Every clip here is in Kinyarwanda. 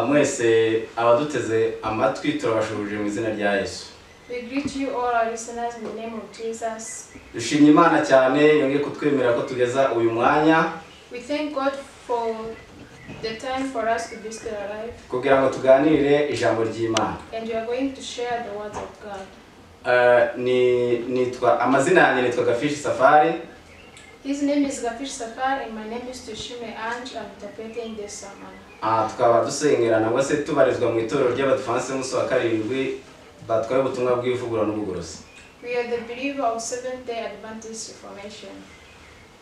Mwese abaduteze amatwi turabashubuje mu izina rya Yesu. We greet you all our listeners in the name of Jesus. Dushimye Imana cyane yongeye kutwemera ko tugeza uyu mwanya. We thank God for the time for us to be still alive. Kugira ngo tuganire ijambo ry'Imana. And we are going to share the words of God. Amazina yanjye nitwa Gafishi Safari. His name is Gafishi Safari and my name is Tushime Ange. I'm interpreting this sermon. Tukaba dusengera nabwo se tubarizwa mu itorero ry'Abadiventiste b'umunsi wa karindwi batwaye ubutumwa bw'ivugurura n'ubugorozi. We are the believer of Seventh-day Adventist Reformation.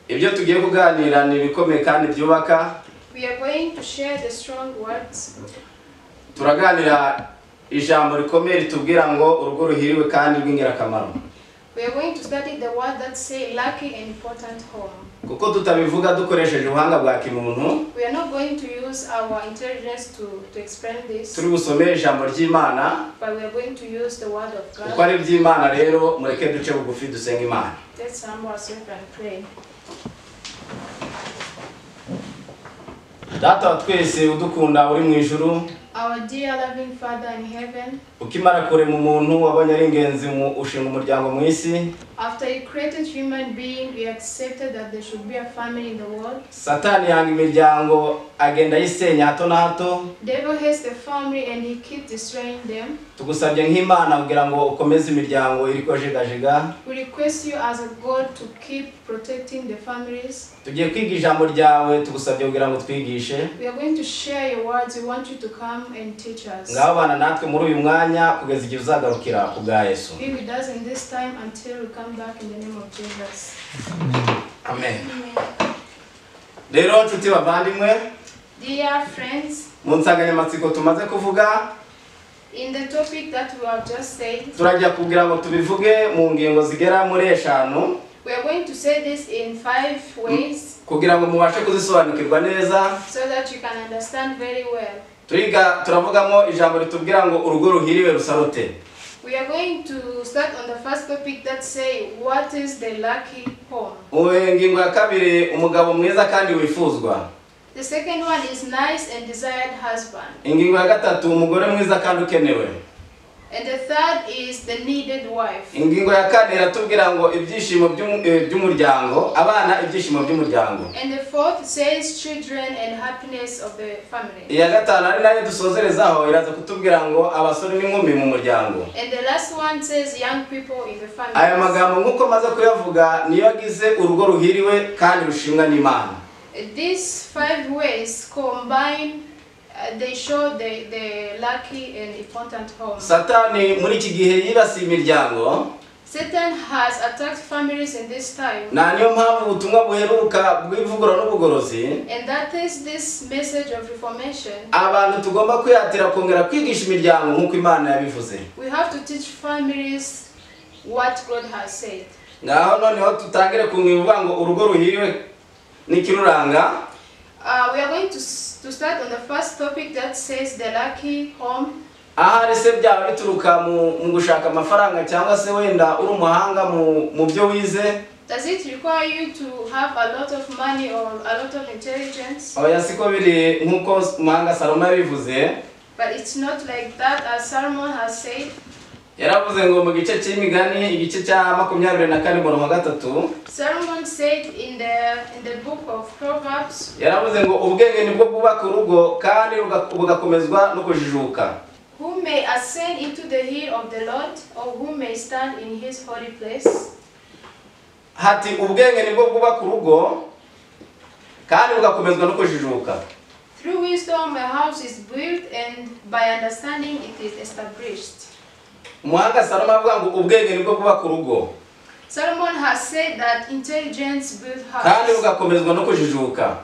Ibyo tugiye kuganira ni bikomeye kandi byubaka. We are going to share the strong words. Turaganira ijambo rikomeye ritubwira ngo urugo ruhiriwe kandi rw'ingirakamaro. We are going to study the word that say lucky and important home. Kuko tutabivuga dukoresheje ubuhanga bwa kimuntu. We are not going to use our intelligence to explain this. Turi busomere ijambo ry'Imana. But we are going to use the word of God. Uko ari by'Imana rero mureke duce bugufi dusenga Imana. Let's humble ourselves and pray. Data wa twese udukunda uri mu ijuru. Our dear loving Father in heaven. Ukimara kurema umuntu wabonye ari ingenzi mu ushinga umuryango mu isi. After you created human being, you accepted that there should be a family in the world. Satani yanga imiryango agenda yisenya hato na hato. Devil hates the family and he keeps destroying them. Tugusabye nk'Imana kugira ngo ukomeze imiryango iri kojegajega. We request you as a God to keep protecting the families. Tugiye kwiga ijambo ryawe tugusabye kugira ngo twigishe. We are going to share your words. We want you to come and teach us. Ngaho bana natwe muri uyu mwanya kugeza igihe uzagarukira ku bwa Yesu. Be with us in this time until we come back in the name of Jesus. Amen. Rero nshuti bavandimwe, Dear friends, mu nsanganyamatsiko tumaze kuvuga, in the topic that we have just said, turajya kugira ngo tubivuge mu ngingo zigera muri 5. we are going to say this in 5 ways kugira ngo mubashe kuzisobanukirwa neza. so that you can understand very well. Turavugamo ijambo ritubwira ngo urugo ruhiriwe rusarote. We are going to start on the first topic that say what is the lucky home. Ingingo ya kabiri umugabo mwiza kandi wifuzwa. The second one is nice and desired husband. Ingingo ya gatatu umugore mwiza kandi ukenewe. And the third is the needed wife. Ingingo ya kane iratubwira ngo ibyishimo by'umuryango, abana ibyishimo by'umuryango. And the fourth says children and happiness of the family. Iya gatanu ari nayo dusozerezaho iraza kutubwira ngo abasore n'inkumi mu muryango. And the last one says young people in the family. Aya magambo nkuko maze kuyavuga niyo agize urugo ruhiriwe kandi rushimwa n'Imana. These 5 ways combine, they show the lucky and important home. Satani muri iki gihe yibasiye imiryango. Satan has attacked families in this time. Na niyo mpamvu ubutumwa buheruka bw'ivugurura n'ubugorozi. And that is this message of reformation. Abantu tugomba kwihatira kongera kwigisha imiryango nkuko Imana yabivuze. We have to teach families what God has said. Ngaho noneho tutangire kumwivuga ngo urugo ruhiriwe n'ikiruranga. We are going to start on the first topic that says the lucky home. Ahari se byaba bituruka mu gushaka amafaranga cyangwa se wenda uri umuhanga mu byo wize. Does it require you to have a lot of money or a lot of intelligence? Oya siko biri nkuko umuhanga Salomo yabivuze. But it's not like that, as Solomon has said. Yaravuze ngo mu gice cy'imigani igice cya 24:3. Solomon said in the book of Proverbs. Yaravuze ngo ubwenge nibwo bwubaka urugo kandi bugakomezwa no kujijuka. Who may ascend into the hill of the Lord, or who may stand in his holy place? Hati ubwenge nibwo bwubaka urugo kandi bugakomezwa no kujijuka. Through wisdom a house is built, and by understanding it is established. Umuhanga Salomo avuga ngo ubwenge nibwo bwubaka urugo. Solomon has said that intelligence builds kandi house, bugakomezwa no kujijuka.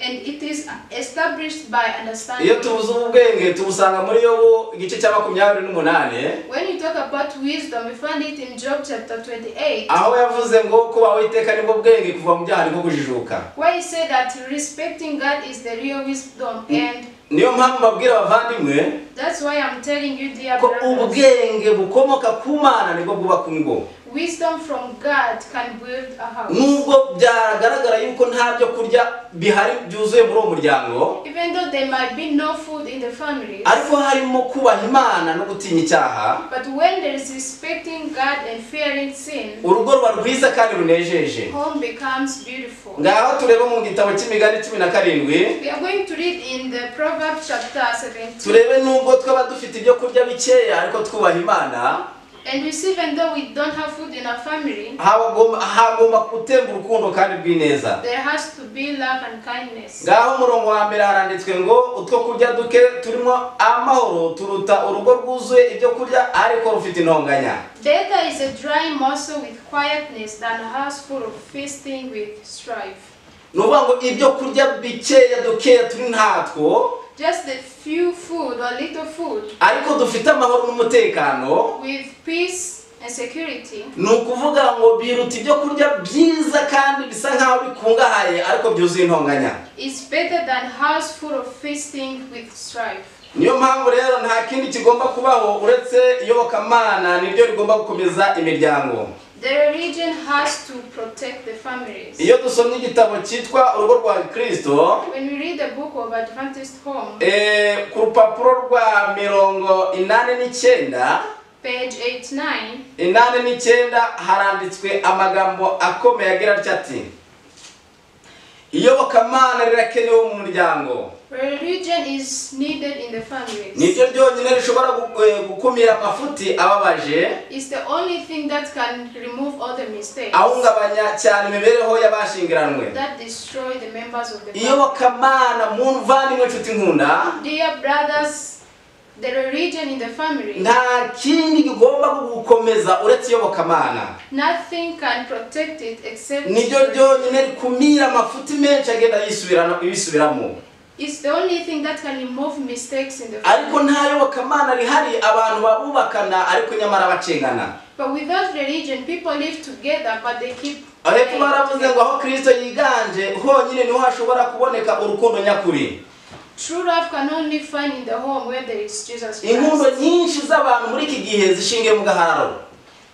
and it is established by understanding. Iyo tuvuze ubwenge tubusanga muri Yobu igice cya 28. When you talk about wisdom, we find it in Job chapter 28. Aho yavuze ngo kuba witeka nibwo bwenge kuva mu byaha nibwo kujijuka. Where he said that respecting God is the real wisdom, and Niyo mpamvu babwira abavandimwe that's why I'm telling you, dear ko brothers, ubwenge bukomoka ku Mana nibwo bwubaka ingo. wisdom from God can build a house. nubwo byagaragara yuko nta byo kurya bihari byuzuye muri uwo muryango, Even though there might be no food in the families, ariko harimo kubaha Imana no gutinya icyaha, but when there is respecting God and fearing sin, urugo ruba rwiza kandi runejeje. home becomes beautiful. Ngaho turebe mu gitabo cy'Imigani 17, We are going to read in the Proverbs chapter 17. turebe nubwo twaba dufite ibyo kurya bikeya ariko twubaha Imana, And we see even though we don't have food in our family, hagomba gutemba urukundo kandi rw'ineza. there has to be love and kindness. Ngaho umurongo wa mbere haranditswe ngo utwo kurya duke turimo amahoro turuta urugo rwuzuye ibyo kurya ariko rufite intonganya. Better is a dry morsel with quietness than a house full of feasting with strife. Nuvuga ngo ibyo kurya bikeya dukeya turi ntatwo, Just a few food or little food ariko dufite amahoro n'umutekano, with peace and security ni ukuvuga ngo biruta ibyo kurya byiza kandi bisa nkaho bikungahaye ariko byuzuye intonganya. is better than house full of feasting with strife. Niyo mpamvu rero nta kindi kigomba kubaho uretse iyobokamana niryo rigomba gukomeza imiryango. The religion has to protect the families. Iyo dusomye igitabo cyitwa urugo rwa Kristo, When we read the book of Adventist Home, ku rupapuro rwa 89, page 89, 89 haranditswe amagambo akomeye agira ati iyobokamana rirakenewe mu muryango. religion is needed in the families. Nibyo ryonyine rishobora gukumira amafuti ababaje, It's the only thing that can remove all the mistakes ahungabanya cyane imibereho y'abashingiranwe. that destroy the members of the family. Iyobokamana muvandimwe nshuti nkunda, Dear brothers, the religion in the family, nta kindi kigomba gukomeza uretse iyobokamana. nothing can protect it except Nibyo ryonyine rikumira amafuti menshi agenda yisubiramo. it's the only thing that can remove mistakes in the Ariko family. nta yobokamana rihari abantu babubakana ariko nyamara bacengana. But without religion, people live together, but they keep. Ariko baravuze ngo aho Kristo yiganje honyine niho hashobora kuboneka urukundo nyakuri. True love can only find in the home where there is Jesus Inkundo Christ. nyinshi z'abantu muri iki gihe zishingiye mu gahararo.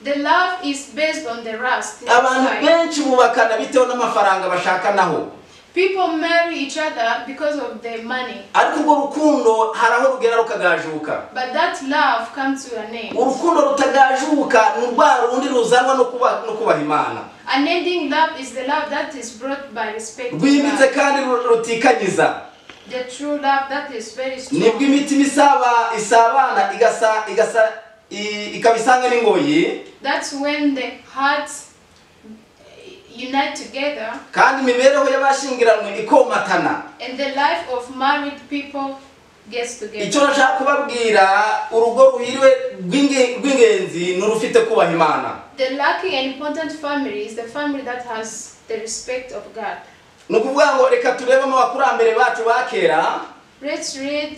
The love is based on the rust. Abantu inside. benshi bubakana bitewe n'amafaranga bashakanaho. People marry each other because of their money. Ariko urwo rukundo haraho rugera rukagajuka. But that love comes to an end. Urukundo rutagajuka ni rwa rundi ruzanwa no kubaha Imana. Unending love is the love that is brought by respect. Rwimbitse kandi rutikanyiza. The true love that is very Nibwo strong. imitima isabana ikabisanga n'ingoyi, That's when the hearts unite together kandi imibereho y'abashingiranwe ikomatana. and the life of married people gets together. Icyo nashaka kubabwira, urugo ruhiriwe rw'ingenzi n'urufite kubaha Imana. The lucky and important family is the family that has the respect of God. Nukuvuga ngo reka turebe mu bakurambere bacu bakera. Let's read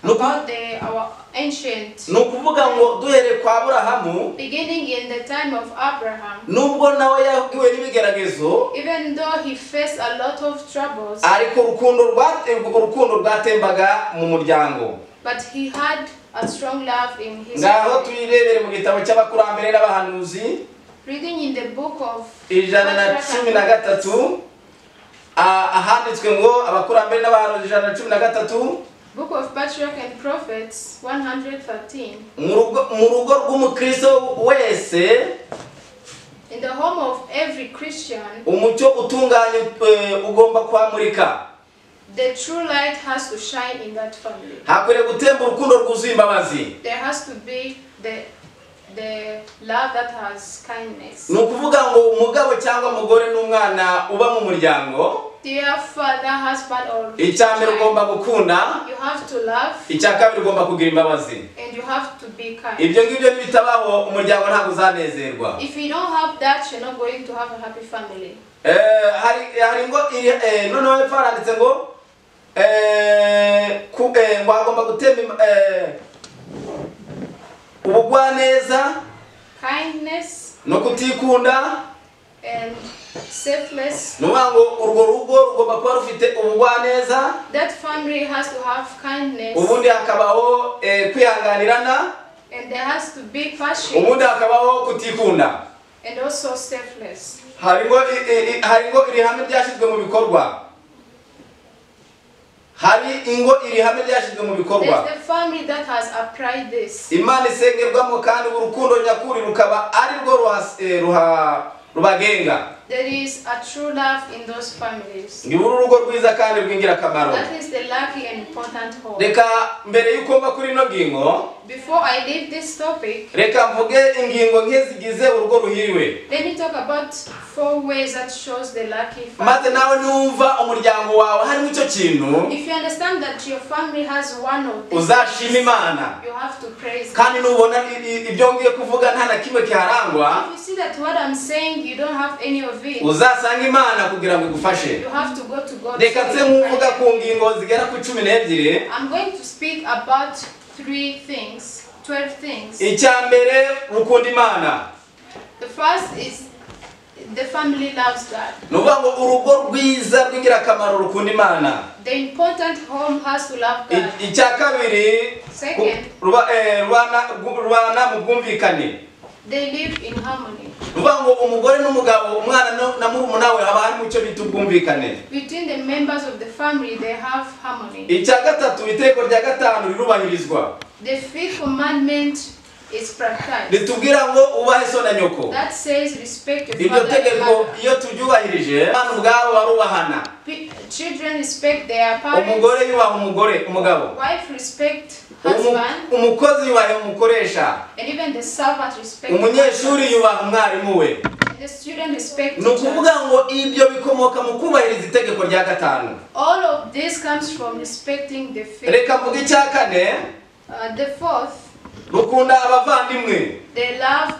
about our ancient, Nukuvuga ngo duhere kwa Aburahamu, beginning in the time of Abraham. nubwo nawe yahugiwe n'ibigeragezo, Even though he faced a lot of troubles, ariko urukundo rwatembaga mu muryango. but he had a strong love in his Ngaho family. tuyirebere mu gitabo cy'abakurambere n'abahanuzi Reading in the book of 113, ahanditswe ngo abakurambere n'abahanuzi 113, Book of Patriarch and Prophets 113. mu rugo rw'umukristo wese In the home of every Christian, umucyo utunganye ugomba kwamurika. the true light has to shine in that family. Hakwiriye gutemba urukundo rwuzuye imbabazi. There has to be the love that has kindness. Nukuvuga ngo umugabo cyangwa umugore n'umwana uba mu muryango, Dear father, husband, or icyambere ugomba gukunda, you have to love icyakabiri ugomba kugira imbabazi. and you have to be kind. Ibyo ngibyo nibitabaho umuryango ntabwo uzanezerwa. If you don't have that, you're not going to have a happy family. Hari ngo noneho faranditse ngo ngo agomba gutemba ubugwaneza, Kindness no kutikunda, and selfless. nuvuga ngo urwo rugo rugomba kuba rufite ubugwaneza, That family has to have kindness, ubundi hakabaho kwihanganirana, and there has to be passion, ubundi hakabaho kutikunda. and also selfless. Haringo iri hame ryashizwe mu bikorwa. Hari ingo iri hame ryashizwe mu bikorwa. There's the family that has applied this. Imana isengerwamo kandi urukundo nyakuri rukaba ari rwo rubagenga. There is a true love in those families. Ngiburu rugo rwiza kandi rw'ingirakamaro. That is the lucky and important home. Reka mbere yuko mva kuri no ngingo, before I leave this topic, reka mvuge ingingo nkezigize urugo ruhiriwe. Let me talk about 4 ways that shows the lucky family. Maze nawe numva umuryango wawe harimo icyo kintu. If you understand that your family has one of these, uzashima Imana. You have to praise God. Kandi nubona ibyo ngiye kuvuga nta na kimwe kiharangwa. If you see that what I'm saying you don't have any of it, uzasanga Imana kugira ngo igufashe. You have to go to God. Reka nse nkuvuga ku ngingo zigera ku 12. I'm going to speak about 12 things. Icya mbere rukunda Imana. The first is the family loves God. Nuvuga ngo urugo rwiza rw'ingirakamaro rukunda Imana. The important home has to love God. Icya kabiri, rubana mu bwumvikane. They live in harmony. Nuvuga ngo umugore n'umugabo, umwana na murumuna we haba harimo icyo bita ubwumvikane. Between the members of the family they have harmony. Icya gatatu, iteko rya gatanu rirubahirizwa. The 5th commandment is practiced. Litubwira ngo ubahe so na nyoko. That says respect your father and mother. Ibyo tegeko iyo turyubahirije, abantu ubwabo barubahana. Children respect their parents. Umugore yubaha umugore, umugabo. Wife respect husband. Umukozi yubaha umukoresha. And even the servant respect. Umunyeshuri yubaha umwarimu we. The student respect teachers. Nukuvuga ngo ibyo bikomoka mu kubahiriza itegeko rya gatanu. All of this comes from respecting the faith. Reka mvuge icya kane. The 4th, rukunda abavandimwe. They love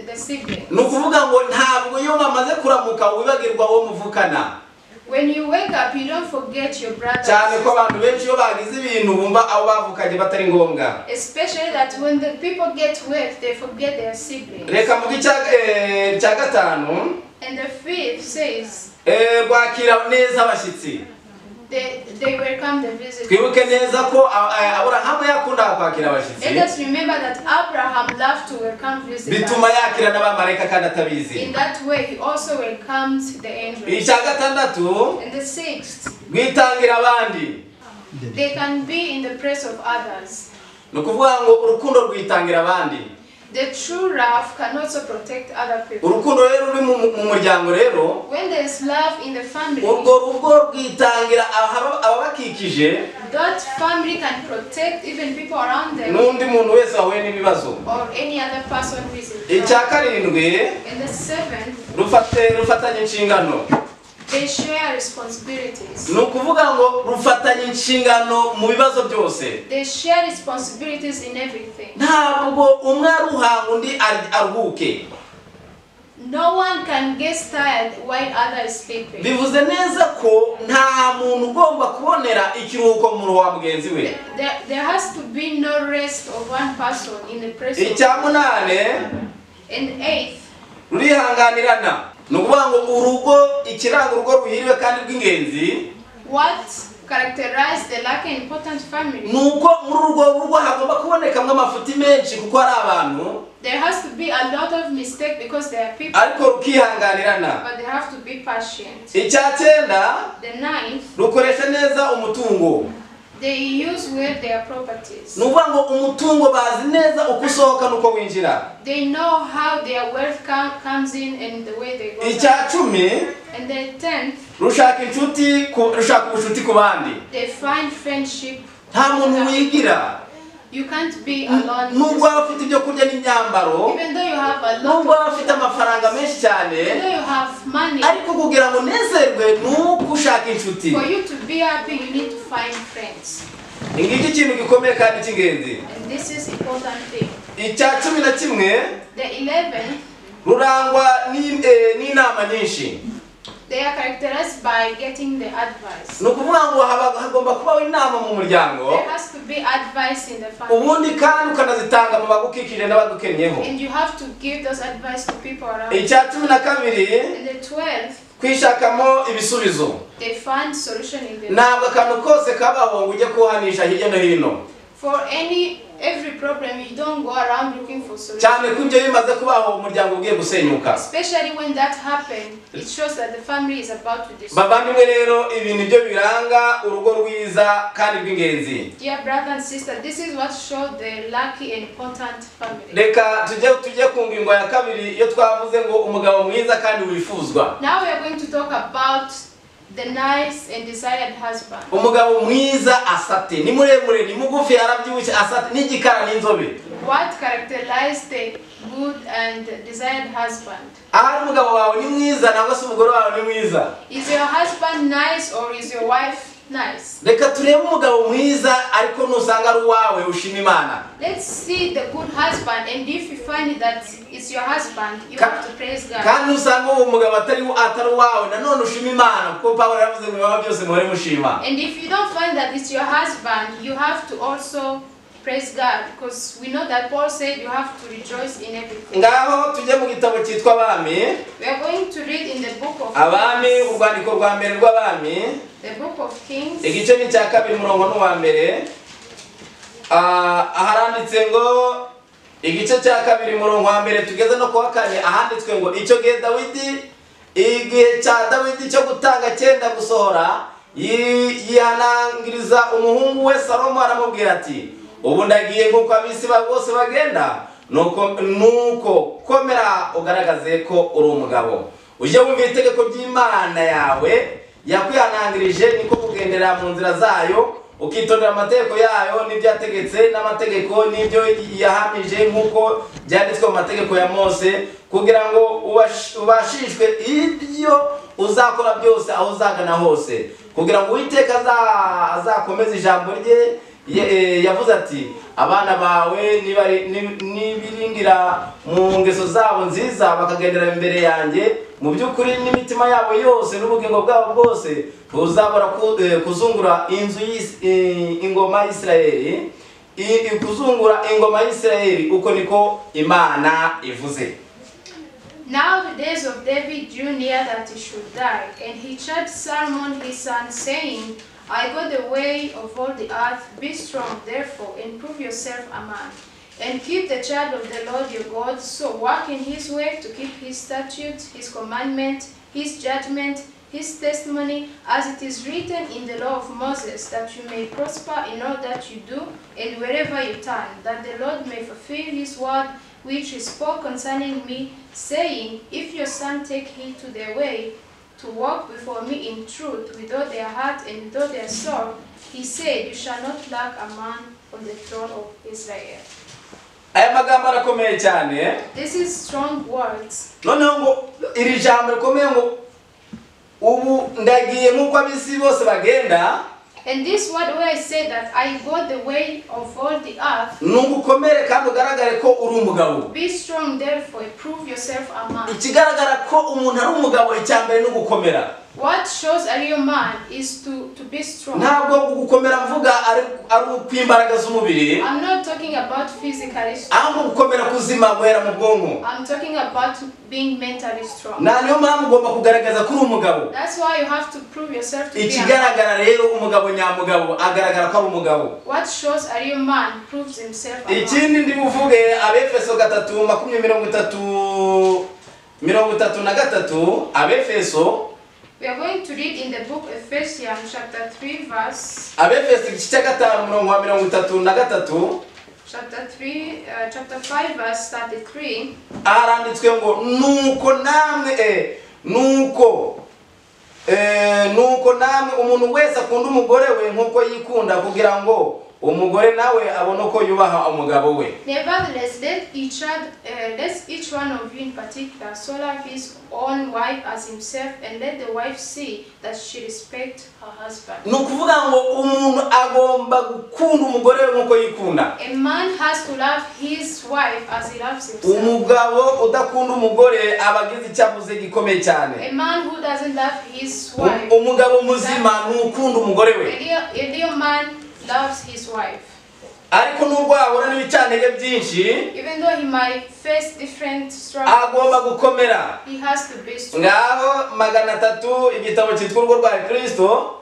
the siblings. Nukuvuga ngo ntabwo iyo mamaze kuramuka wibagirwa wo muvukana. When you wake up, you don't forget your brothers. Cyane ko abantu benshi yo bagize ibintu bumva abo bavukanye batari ngombwa. Especially that when the people get wealth, they forget their siblings. Reka mvuge icya gatanu. And the 5th says, rwakira neza abashyitsi. They welcome the visitors. Twibuke neza ko Abrahamu yakundaga kwakira abashyitsi. Let us remember that Abraham loved to welcome visitors. Bituma yakira n'abamarayika kandi atabizi. In that way, he also welcomes the angels. Icya gatandatu. And the 6th, rwitangira abandi. They can be in the praise of others. Nukuvuga ngo urukundo rwitangira abandi. The true love can also protect other people. Urukundo rero ruri mu muryango rero. When there is love in the family, urwo rugo rwitangira ababakikije. That family can protect even people around them. N'undi muntu wese wahuye n'ibibazo. Or any other person who is in trouble. Icya karindwi. And the 7th, rufatanye inshingano. They share responsibilities. Nukuvuga ngo rufatanye inshingano mu bibazo byose. They share responsibilities in everything. Ntabwo umwe aruhanga undi aruhuke. No one can get tired while other is sleeping. Bivuze neza ko nta muntu ugomba kubonera ikiruhuko mu ruwa mugenzi we. There has to be no rest of one person in the presence. Icya munane. And 8th, rurihanganirana. Nukuvuga ngo urugo ikiranga urugo ruhiriwe kandi rw'ingenzi. What characterize the lucky and important family? Nuko muri rugo hagomba kubonekamwe amafuti menshi kuko ari abantu. There has to be a lot of mistake because there are people. Ariko rukihanganirana. But they have to be patient. Icya cyenda. The 9th, rukoresha neza umutungo. They use well their properties. Nuvuga ngo umutungo bazi neza uko usohoka nuko winjira. They know how their wealth comes in and the way they go. Icya cumi. And the 10th, rushaka ubucuti ku bandi. They find friendship. Nta muntu wigira. You can't be alone. Nubwo ufite ibyo kurya n'imyambaro. Even though you have a lot. Nubwo ufite amafaranga menshi cyane. Even though you have money. Ariko kugira ngo nezerwe nuko ushaka inshuti. For you to be happy, you need to find friends. Ingiki ikintu gikomeye kandi cy'ingenzi. And this is important thing. Icya cumi na kimwe. The 11th, rurangwa n'inama nyinshi. They are characterized by getting the advice. Nukuvuga ngo hagomba kubaho inama mu muryango. There has to be advice in the family. Ubundi kandi ukanazitanga mu bagukikije n'abagukenyeho. And you have to give those advice to people around. Icya cumi na kabiri. And the 12th, kwishakamo ibisubizo. They find solution in them. Ntabwo akantu kose kabaho ngo ujye kuhanisha hirya no hino. For every problem, you don't go around looking for solutions. cyane ko ibyo bimaze kubaho umuryango ugiye gusenyuka. Especially when that happens, it shows that the family is about to dissolve. Bavandimwe rero ibintu byo biranga urugo rwiza kandi rw'ingenzi. Dear brother and sister, this is what shows the lucky and important family. Reka tujye ku ngingo ya kabiri iyo twavuze ngo umugabo mwiza kandi wifuzwa. Now we are going to talk about the nice and desired husband. Umugabo mwiza asate ni muremure ni mugufi arabyibushye asate n'igikara n'inzobe. What characterizes the good and desired husband? Ahari umugabo wawe ni mwiza nangwa se umugore wawe ni mwiza. Is your husband nice or is your wife nice? Reka turebe umugabo mwiza ariko nusanga ari uwawe ushima Imana. Let's see the good husband, and if you find that it's your husband, you have to praise God. Kandi nusanga uwo mugabo atari uwawe nanone ushima Imana kuko Pawulo yavuze ngo baba byose muhore mushima. And if you don't find that it's your husband, you have to also praise God, because we know that Paul said you have to rejoice in everything. Ngaho tujye mu gitabo cyitwa Abami. We are going to read in the book of Abami Kings, urwandiko rwa mbere rw'Abami. the book of Kings, Igice ni cya kabiri murongo n'uwa mbere. Aharanditse ngo igice cya kabiri murongo wa mbere tugeze no kuwa kane ahanditswe ngo icyo igihe cya Dawidi cyo gutanga cyenda gusohora yihanangiriza umuhungu we Salomo aramubwira ati ubu ndagiye nk'uko abisi bose bagenda nuko komera ugaragaze ko uri umugabo ujye wumva itegeko ry'Imana yawe yakwihanangirije niko kugendera mu nzira zayo ukitondera amategeko yayo n'ibyo yategetse n'amategeko n'ibyo yahamije nk'uko byanditswe mu mategeko ya Mose kugira ngo ubashishwe ibyo uzakora byose aho uzagana hose kugira ngo Uwiteka azakomeza ijambo rye yavuze ati abana bawe nibiringira mu ngeso zabo nziza bakagendera imbere yanjye mu by'ukuri n'imitima yabo yose n'ubugingo bwabo bwose uzabora kuzungura inzu ingoma y'Isirayeli kuzungura ingoma y'Isirayeli uko niko Imana ivuze. Now the days of David drew near that he should die, and he charged Solomon his son, saying, I go the way of all the earth, be strong therefore, and prove yourself a man, and keep the child of the Lord your God, so walk in his way to keep his statutes, his commandment, his judgment, his testimony, as it is written in the law of Moses, that you may prosper in all that you do, and wherever you turn, that the Lord may fulfill his word, which he spoke concerning me, saying, If your son take heed to their way, to walk before me in truth, with all their heart and with all their soul, he said, You shall not lack a man on the throne of Israel. Aya magambo arakomeye cyane. This is strong words. Noneho ngo iri jambo rikomeye ngo ubu ndagiye nk'uko abisi bose bagenda. And this word where I say that I go the way of all the earth. Nugukomere kandi ugaragare ko uri umugabo. Be strong therefore, prove yourself a man. Ikigaragara ko umuntu ari umugabo icyambere no gukomera. What shows a real man is to be strong. Ntabwo gukomera mvuga ari ukwimbaraga z'umubiri. I'm not talking about physically strong. Ahubwo gukomera kuzima guhera mu bwonko. I'm talking about being mentally strong. Na niyo mpamvu ugomba kugaragaza ko uri umugabo. That's why you have to prove yourself to be a man. Ikigaragara rero umugabo nyamugabo agaragara ko ari umugabo. What shows a real man proves himself a man. Ikindi ndi buvuge Abefeso 3:33 Abefeso. We are going to read in the book Ephesians chapter 3 verse. Abefeso igice cya 5:33. Chapter 5 verse 33. Aranditswe ngo nuko namwe umuntu wese akunda umugore we nkuko yikunda kugira ngo umugore nawe abone uko yubaha umugabo we. Nevertheless, let each one of you in particular so love his own wife as himself, and let the wife see that she respect her husband. Nukuvuga ngo umuntu agomba gukunda umugore we nkuko yikunda. A man has to love his wife as he loves himself. Umugabo udakunda umugore abagize icyavuze gikomeye cyane. A man who doesn't love his wife. Umugabo muzima nukunda umugore we. A real man loves his wife. Ariko nubwo ahura n'ibicantege byinshi, even though he might face different struggles, agomba gukomera. He has to be strong. Ngaho 300 igitabo cyitwa urugo rwa Kristo.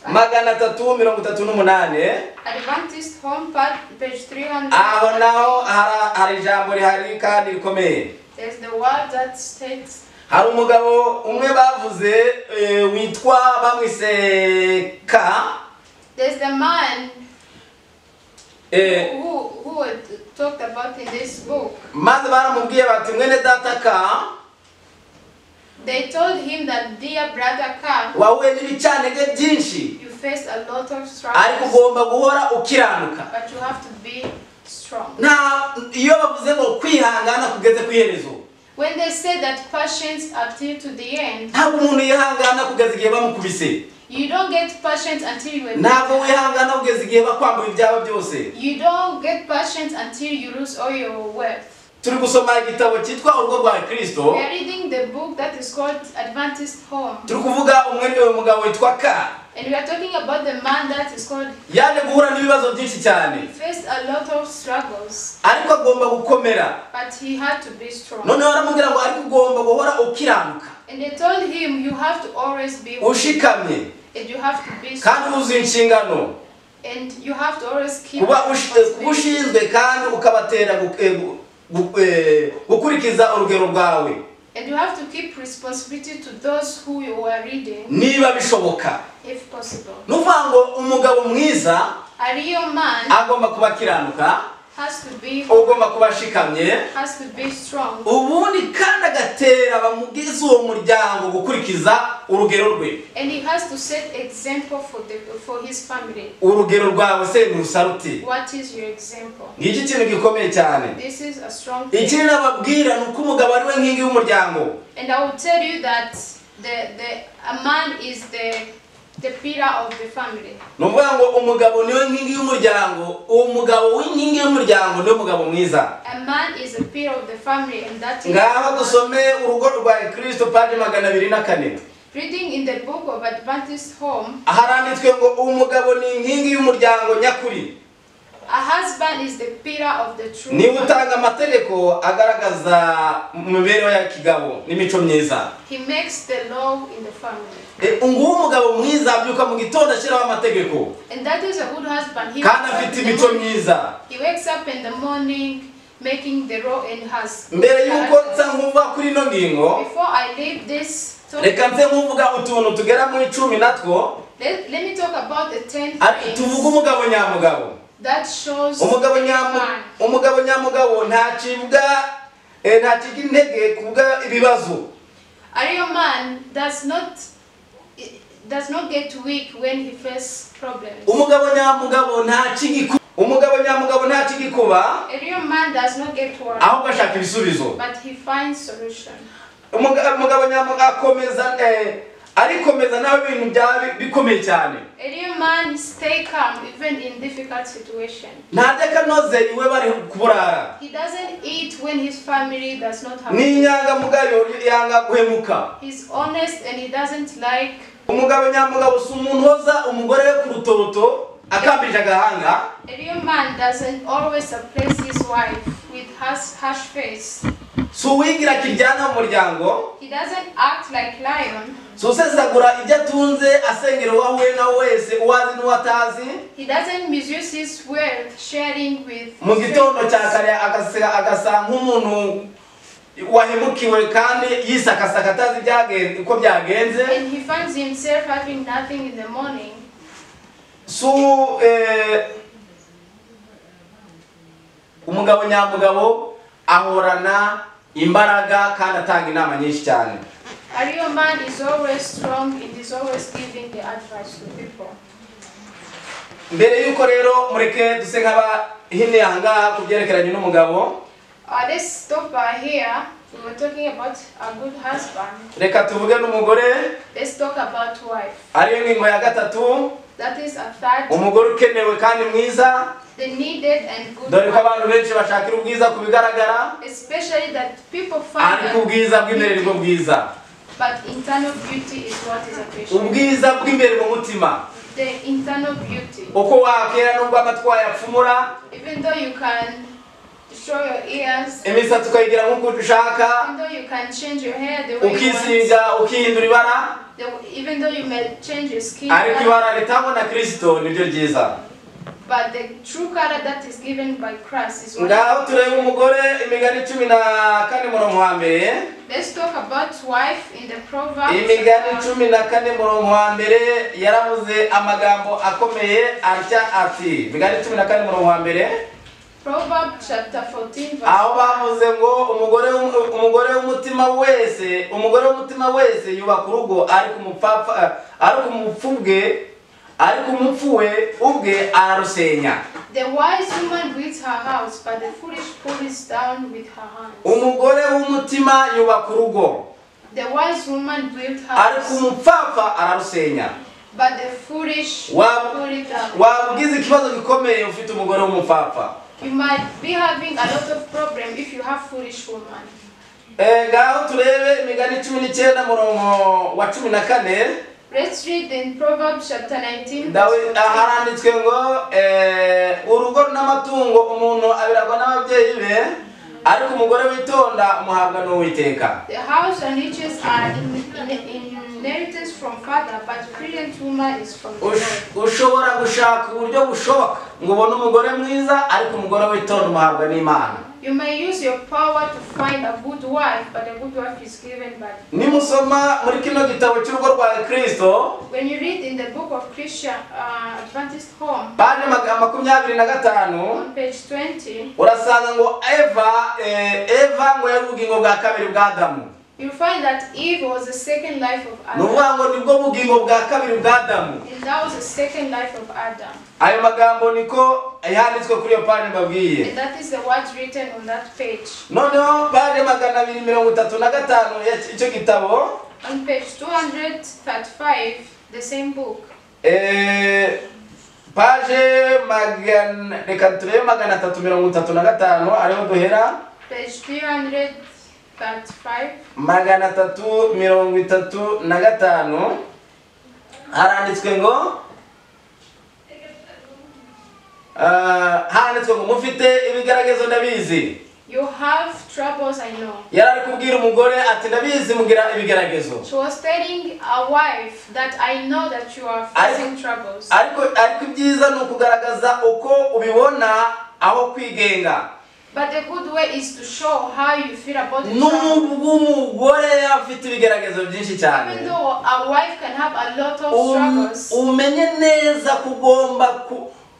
338 Adventist Home page 300. aho naho hari ijambo rihari kandi rikomeye. There's the word that states. Hari umugabo umwe bavuze witwa bamwise Ka. There's the man who talked about in this book. Maze baramubwiye bati mwene data Ka, they told him that dear brother Ka, wahuye n'ibicantege byinshi, you face a lot of ariko struggles, ugomba guhora ukiranuka. but you have to be strong. Iyo bavuze ngo kwihangana kugeze ku iherezo, When they say that patience until to the end, ntabwo umuntu yihangana kugeza igihe bamukubise. you don't get patience until you are Ntabwo wihangana kugeza igihe bakwambuye ibyawe byose. You don't get patience until you lose all your wealth. Turi gusoma igitabo cyitwa Urugo rwa Kristo. We are reading the book that is called Adventist Home. Turi kuvuga umugabo witwa Ka. And we are talking about the man that is called. Yaje guhura n'ibibazo byinshi cyane. He faced a lot of struggles, Ariko agomba gukomera. but he had to be strong. Noneho baramubwira ngo ariko ugomba guhora ukiranuka. And they told him, you have to always be Ushikamye. and you have to be Kandi strong. uzuye inshingano. And you have to always keep Kuba responsibility. ushinzwe kandi ukabatera gukurikiza urugero rwawe. And you have to keep responsibility to those who you are reading, Niba bishoboka. if possible. Nuvuga ngo umugabo mwiza A real man agomba kuba akiranuka, has to be ugomba kuba ashikamye, strong. ubundi kandi agatera abamugize uwo muryango gukurikiza urugero rwe. And he has to set example for his family. Urugero rwawe se nurusarute. What is your example? Ngiki kintu gikomeye cyane. This is a strong thing. Ikindi nababwira nuko umugabo ari we nkingi y'umuryango. And I will tell you that a man is the pillar of the family. Nuvuga ngo umugabo niwe nkingi y'umuryango, umugabo w'inkingi y'umuryango niwe mugabo mwiza. A man is a pillar of the family, and that is. Ngaho dusome Urugo rwa Kristo page 204. Reading in the book of Adventist Home. Haranditswe ngo umugabo ni inkingi y'umuryango nyakuri. A husband is the pillar of the true Ni family. utanga amategeko agaragaza imibereho ya kigabo n'imico myiza. He makes the law in the family. Nguwo umugabo mwiza abyuka mu gitondo ashyiraho amategeko. And that is a good husband. Kandi afite imico myiza. He wakes up in the morning making the law and has. Mbere yuko nza nkuva kuri ino ngingo, Before I leave this topic, reka nze nkuvuga utuntu tugera mu 10 natwo. let me talk about the 10 Ari tuvuga things umugabo nyamugabo. that shows Umugabo man. nyamugabo ntacibwa ntaciga intege kubwa ibibazo. A real man does not get weak when he faces problems. Umugabo nyamugabo ntacigikuba. A real man does not get worried, Ahubwo ashaka ibisubizo. but he finds solution. Umugabo nyamugabo arikomeza nawe ibintu byawe bikomeye cyane. A real man stay calm even in difficult situations. Ntajya noze iwe bari kuburara. He doesn't eat when his family does not have. Ni inyangamugayo yanga guhemuka. He's honest and he doesn't like. Umugabo nyamugabo si umuntu hoza umugore we ku rutoto akambije agahanga. A real man doesn't always suppress his wife with harsh face. So wigira kiryana mu muryango. He doesn't act like lion. So sesagura ibyo atunze asengera wahuye na wese uwazi n'uwatazi. He doesn't misuse his wealth sharing with. Mu gitondo cyakare agasa nk'umuntu wahemukiwe kandi yisakasaka atazi byagenze uko byagenze. And he finds himself having nothing in the morning. So umugabo nyamugabo ahorana imbaraga kandi atanga inama nyinshi cyane. A real man is always strong and is always giving the advice to people. Mbere yuko rero mureke duse nk'aba hine ahangaha kubyerekeranye n'umugabo. Let's stop by here. We were talking about a good husband. Reka tuvuge n'umugore. Let's talk about wife. Ariyo ngingo ya gatatu. That is a third. Umugore ukenewe kandi mwiza. The needed and good. Dore ko abantu benshi bashakira ubwiza kubigaragara. Especially that people find. Ariko ubwiza bw'imbere nibwo bwiza. But internal beauty is what is appreciated. Ubwiza bw'imbere mu mutima. The internal beauty. Uko wakera nubwo amatwa yapfumura. Even though you can show your ears. imisatsi ukayigira nk'uko ushaka, Even though you can change your hair the way you want. ukisiga ukihindura ibara, Even though you may change your skin ariko color, ibara ritangwa na Kristo niryo ryiza. but the true color that is given by Christ is what. Ngaho turebe umugore Imigani 14 murongo wa mbere. Let's talk about wife in the Proverbs. Imigani 14 murongo wa mbere yaravuze amagambo akomeye atya ati, Imigani 14 murongo wa mbere, Proverbs chapter 14 verse aho bavuze ngo umugore w'umutima wese yubaka urugo, ariko umupfu we ubwe ararusenya. The wise woman builds her house, but the foolish pulls down with her hands. Umugore w'umutima yubaka urugo, The wise woman built her ariko house, umupfapfa ararusenya. but the foolish Wab- pull it down. Wabugize ikibazo gikomeye ufite umugore w'umupfapfa. You might be having a lot of problem if you have foolish woman. Ngaho turebe Imigani 19 murongo wa 14. Let's read in Proverbs chapter 19 Dawe verse 14. haranditswe ngo urugo n'amatungo umuntu abiragwa n'ababyeyi be, ariko umugore witonda umuhabwa n'Uwiteka. The house and riches are inheritance from father, but brilliant woman is from the Lord. Ushobora gushaka uburyo bushoboka ngo ubone umugore mwiza, ariko umugore witonda umuhabwa n'Imana. You may use your power to find a good wife, but a good wife is given by. Nimusoma muri kino gitabo cy'urugo rwa Kristo, When you read in the book of Christian Adventist Home, page 25, on page 20, urasanga ngo Eva ngo yari ubugingo bwa kabiri bwa Adamu. you find that Eve was the second life of Adam. Nuvuga ngo nibwo bugingo bwa kabiri bwa Adamu. And that was the second life of Adam. Ayo magambo niko yanditswe kuri iyo page mbabwiye. And that is the words written on that page. Noneho page 235 icyo gitabo, On page 235, the same book. page reka turebe 335 ariho duhera. Page 335. 335 haranditswe ngo mufite ibigeragezo ndabizi. You have troubles, I know. Yarari kubwira umugore ati ndabizi mugira ibigeragezo. She was telling a wife that I know that you are facing troubles. Ariko ibyiza ni ukugaragaza uko ubibona aho kwigenga. But the good way is to show how you feel about the trouble. Nubwo umugore afite ibigeragezo byinshi cyane, Even though a wife can have a lot of struggles, umenye neza kugomba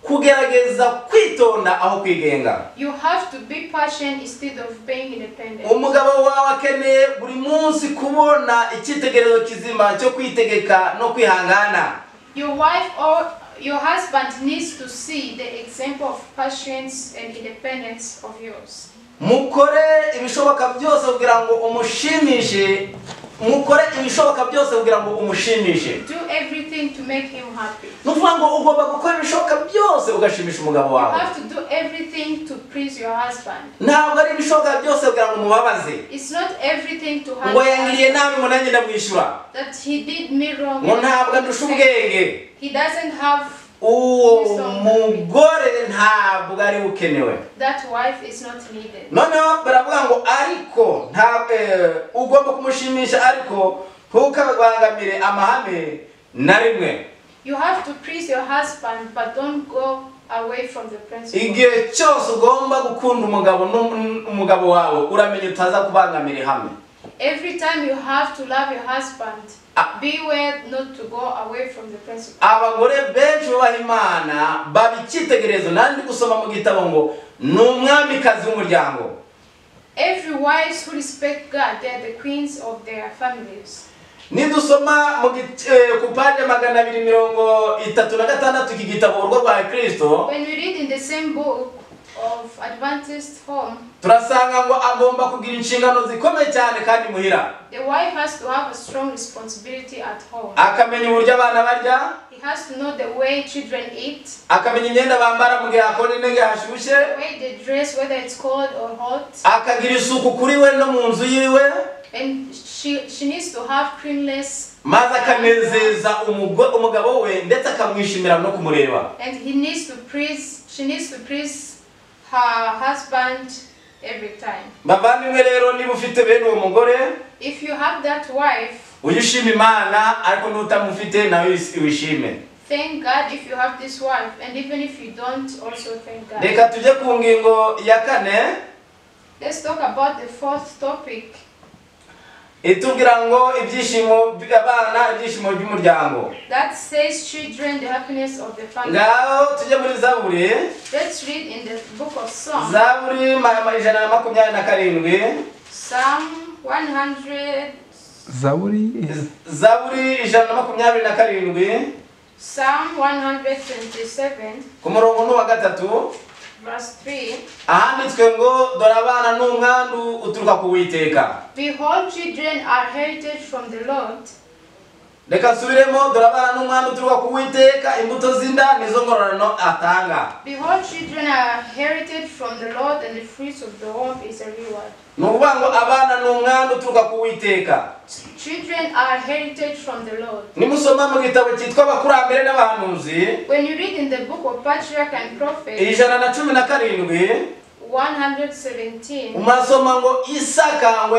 kugerageza kwitonda aho kwigenga. you have to be patient instead of being independent. Umugabo wawe akeneye buri munsi kubona icyitegererezo kizima cyo kwitegeka no kwihangana. Your wife or your husband needs to see the example of patience and independence of yours. Mukore ibishoboka byose kugira ngo umushimishe. Do everything to make him happy. Nuvuga ngo ugomba gukora ibishoboka byose ugashimisha umugabo You wawe. have to do everything to please your husband. Ntabwo ari ibishoboka byose kugira ngo umubabaze. It's not everything to Ngo yangiriye nabi ngo nanjye ndamwishyura. that he did me wrong. Ngo ntabwo andusha ubwenge. He doesn't have. Uwo mugore ntabwo ari ukenewe. That wife is not needed. Noneho baravuga ngo ariko ugomba kumushimisha ariko ntukabangamire amahame na rimwe. You have to please your husband, but don't go away from the principle. Igihe cyose ugomba gukunda umugabo wawe uramenye utaza kubangamira ihame. Every time you have to love your husband, beware not to go away from the principle. Abagore benshi bubaha Imana babikitegerezo nandi gusoma mu gitabo ngo n'umwamikazi w'umuryango. Every wives who respect God, they are the queens of their families. Nidusoma ku page 236 iki gitabo urugo rwa Kristo. When we read in the same book of Adventist Home, turasanga ngo agomba kugira inshingano zikomeye cyane kandi muhira. The wife has to have a strong responsibility at home. Akamenya uburyo abana barya. He has to know the way children eat. Akamenya imyenda bambara mu gihe akora intege hashushe. The way they dress, whether it's cold or hot. Akagira isuku kuri we no mu nzu yiwe. And she needs to have cleanliness. Maze akanezeza umugabo we ndetse akamwishimira no kumureba. And she needs to please her husband every time. bavandimwe rero niba ufite bene uwo mugore If you have that wife, uyishima Imana ariko nutamufite nawe wishime. thank God if you have this wife, and even if you don't, also thank God. Reka tujye ku ngingo ya kane. Let's talk about the fourth topic. Itubwira ngo ibyishimo by'abana, ibyishimo by'umuryango. That says children, the happiness of the family. Ngaho tujye muri Zaburi. Let's read in the book of Psalms. Zaburi 127. Psalm 100. Zaburi Zaburi 127. Psalm 127, Ku murongo wa gatatu. verse 3. Ahanditswe ngo dore abana n'umwandu uturuka ku Uwiteka. Behold, children are heritage from the Lord. Reka nsubiremo, dore abana n'umwandu uturuka ku Uwiteka, imbuto z'inda nizo ngororano atanga. Behold, children are heritage from the Lord, and the fruits of the womb is a reward. Nukuvuga ngo abana n'umwandu uturuka ku Uwiteka. Children are heritage from the Lord. Nimusoma mu gitabo cyitwa Abakurambere n'Abahanuzi, When you read in the book of Patriarch and Prophet, 117, 117, umasoma ngo Isaka ngo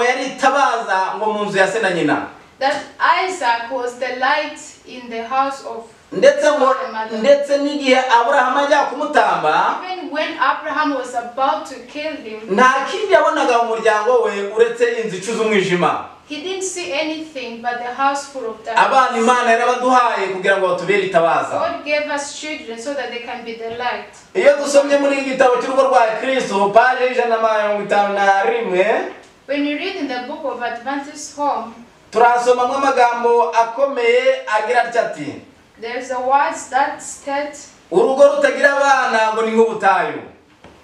yari itabaza ngo mu nzu ya se na nyina. that Isaac was the light in the house of Ndetse n'igihe Aburahamu ajya kumutamba, even when Abraham was about to kill him, nta kindi yabonaga mu muryango we uretse inzu icuza umwijima. he didn't see anything but the house full of Abana darkness. Imana yarabaduhaye kugira ngo batubere itabaza. God gave us children so that they can be the light. Iyo dusomye muri iki gitabo cy'urugo rwa Kristo page 151, When you read in the book of Adventist Home, turasomamo amagambo akomeye agira ati there's a words that state, urugo rutagira abana ngo ni nk'ubutayu.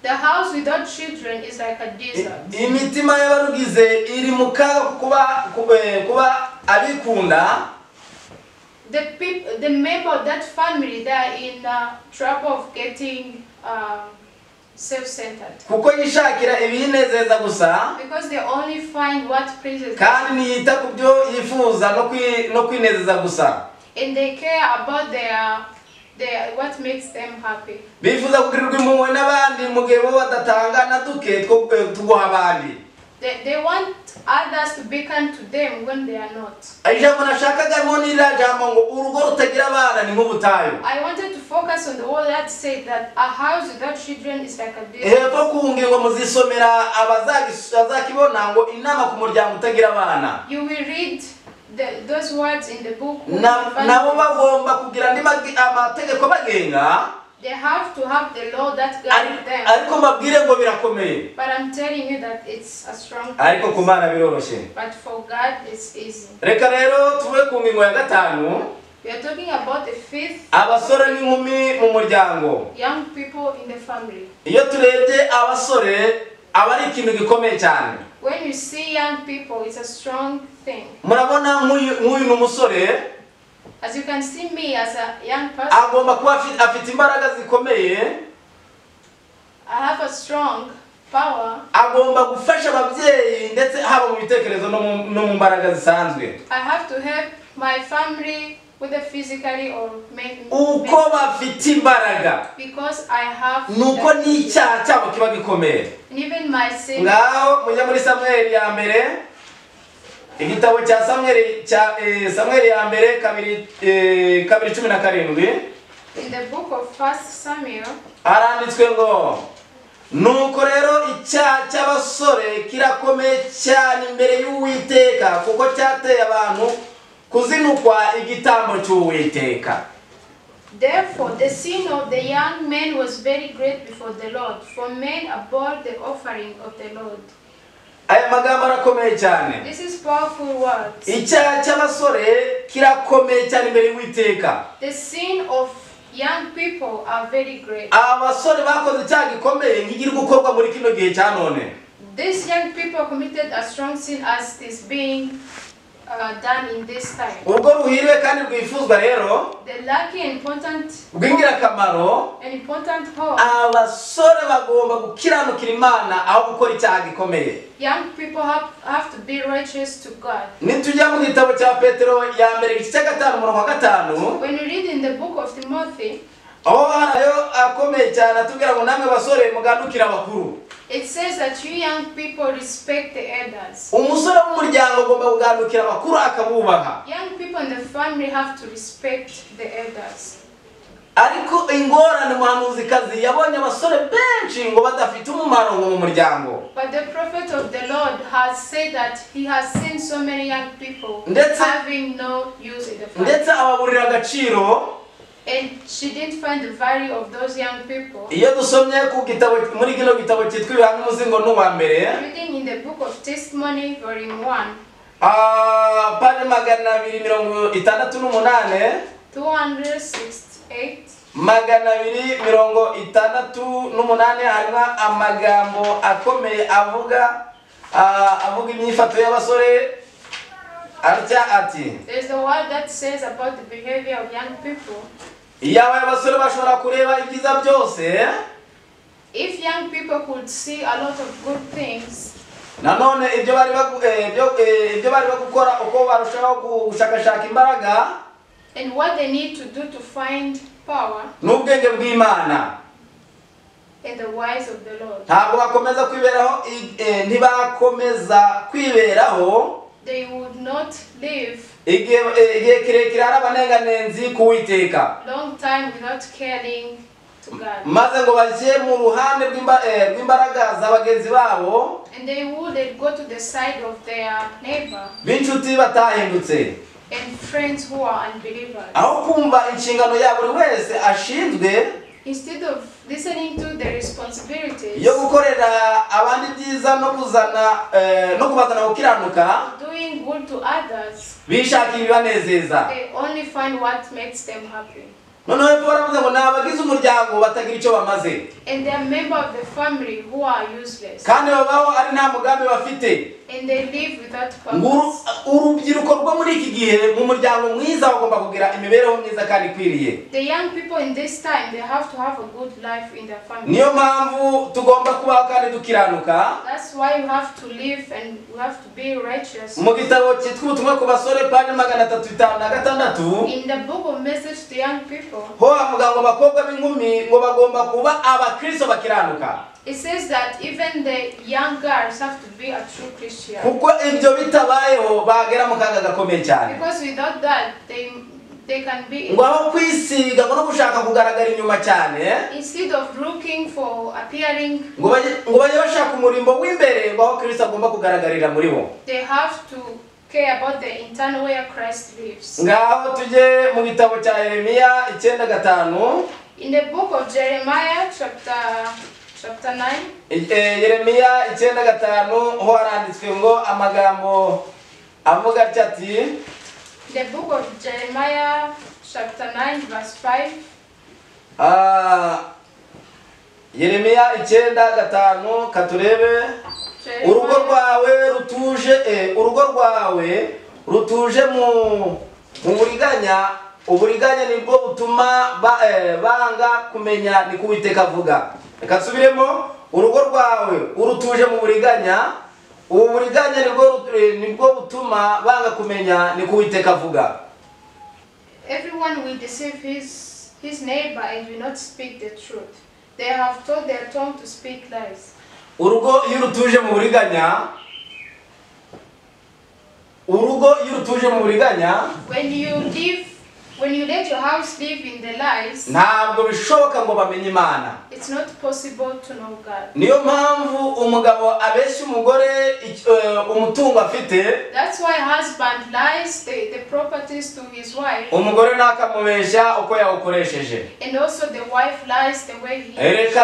the house without children is like a desert. Imitima y'abarugize iri mu kaga kuba abikunda. The member of that family, they are in trouble of getting self-centered, Kuko yishakira ibinezeza gusa because they only find what pleases them, kandi ntiyita ku byo yifuza no kwinezeza gusa. and they care about their what makes them happy. Bifuza kugirirwa impuhwe n'abandi mu gihe bo badatanga na duke two guha abandi. They want others to be kind to them when they are not. Ijambo nashakagamo ni ira jambo ngo urugo rutagira abana ni nk'ubutayu. I wanted to focus on the word that said that a house without children is like a desert. Hepfo ku ngingo muzisomera abazakibona ngo inama ku muryango utagira abana. You will read those words in the book. Nabo bagomba kugira amategeko bagenga. They have to have the law that guides them. Ariko mbabwire ngo birakomeye. But I'm telling you that it's a strong Ariko ku place. Mana biroroshye. But for God it's easy. Reka rero tuve ku ngingo ya gatanu. We are talking about the fifth, Abasore n'inkumi mu muryango. young people in the family. Iyo turebye abasore aba ari ikintu gikomeye cyane. When you see young people, it's a strong thing. Murabona nk'uyu n'umusore. As you can see me as a young person, Agomba kuba afite imbaraga zikomeye. I have a strong power. Agomba gufasha ababyeyi ndetse haba mu bitekerezo no mu mbaraga zisanzwe. I have to help my family, whether physically or Uko bafite imbaraga because I have nuko n'icyaha cyabo kiba gikomeye. and even my sin. Ngaho mujya muri Samuel ya mbere, igitabo cya Samuel ya mbere 2:17. In the book of 1 Samuel, Aranditswe ngo nuko rero icyaha cy'abasore kirakomeye cyane imbere y'Uwiteka kuko cyateye abantu kuzinukwa igitambo cy'Uwiteka. therefore the sin of the young men was very great before the Lord, for men abhorred the offering of the Lord. Aya magambo arakomeye cyane. This is powerful words. Icyaha cy'abasore kirakomeye cyane imbere y'Uwiteka. The sin of young people are very great. Abasore bakoze icyaha gikomeye nk'igiri gukorwa muri kino gihe cya none. These young people committed a strong sin as is being done in this time. Urwo ruhiriwe kandi rwifuzwa rero The lucky and important rw'ingirakamaro. hope. Abasore bagomba gukiranukira Imana aho gukora icyaha gikomeye. Young people have to be righteous to God. Nitujya mu gitabo cya Petero ya mbere igice cya 5:5. When you read in the book of Timothy, aho harayo akomeye cyane atubwira ngo namwe basore mugandukira abakuru. It says that you young people respect the elders. Umusore w'umuryango agomba kugandukira abakuru akabubaha. Young people in the family have to respect the elders. Ariko ingorane muhanuzikazi yabonye abasore benshi ngo badafite umumaro mu muryango. But the prophet of the Lord has said that he has seen so many young people having no use in the family. Ndetse ababurira agaciro. And she didn't find the value of those young people. Iyo dusomye ku gitabo muri kino gitabo cyitwa Ibihano umuzingo n'uwa mbere. Reading in the book of Testimony, volume 1. Page 268. 268. 268 harimo amagambo akomeye avuga imyifato y'abasore. There's the word that says about the behavior of young people. If young people could see a lot of good things, and what they need to do to find power in the wise of the Lord, they would not live long time without caring to God. And they would go to the side of their neighbor and friends who are unbelievers. Instead of listening to the responsibilities, doing good to others, they only find what makes them happy. And they are members of the family who are useless. And they live without purpose. The young people in this time, they have to have a good life in their family. That's why you have to live and you have to be righteous. In the book of Message to Young People, it says that even the young girls have to be a true Christian. Because without that, they can be. Instead of looking for appearing, they have to care about the internal where Christ lives. In the book of Jeremiah, chapter 9. Yeremiya 9:5 ho haranditswe ngo amagambo avuga ati. The book of Jeremiah, chapter 9, verse 5. Yeremiya 9:5 katurebe. Urugo rwawe rutuje mu buriganya. Uburiganya nibwo butuma banga kumenya ni kuwiteka avuga. Reka nsubiremo. Urugo rwawe urutuje mu buriganya. Uburiganya nibwo butuma banga kumenya ni kuwiteka avuga. Everyone will deceive his neighbor and will not speak the truth. They have taught their tongue to speak lies. Urugo yurutuje mu buriganya. When you let your house live in the lies, it's not possible to know God. That's why husband lies the properties to his wife. And also the wife lies the way he is.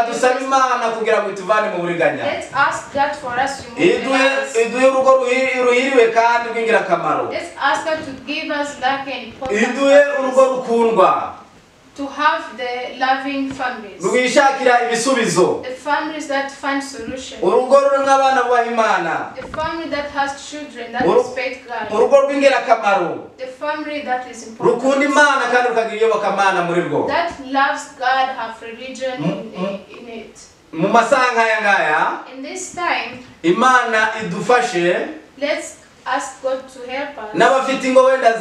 Let's ask God for us to remove the lies. Let's ask God to give us luck and prosperity. To have the loving families. The families that find solutions. The family that has children that respect God. The family that is important. That loves God, have religion in it. In this time, let's ask God to help us. n'abafite ingo wenda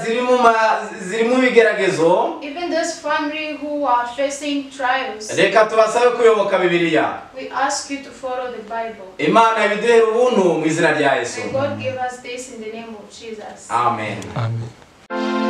ziri mu bigeragezo, Even those family who are facing trials, reka tubasabe kuyoboka Bibiliya. we ask you to follow the Bible. Imana ibiduhere ubuntu mu izina rya Yesu. May God give us this in the name of Jesus. Amen. Amen.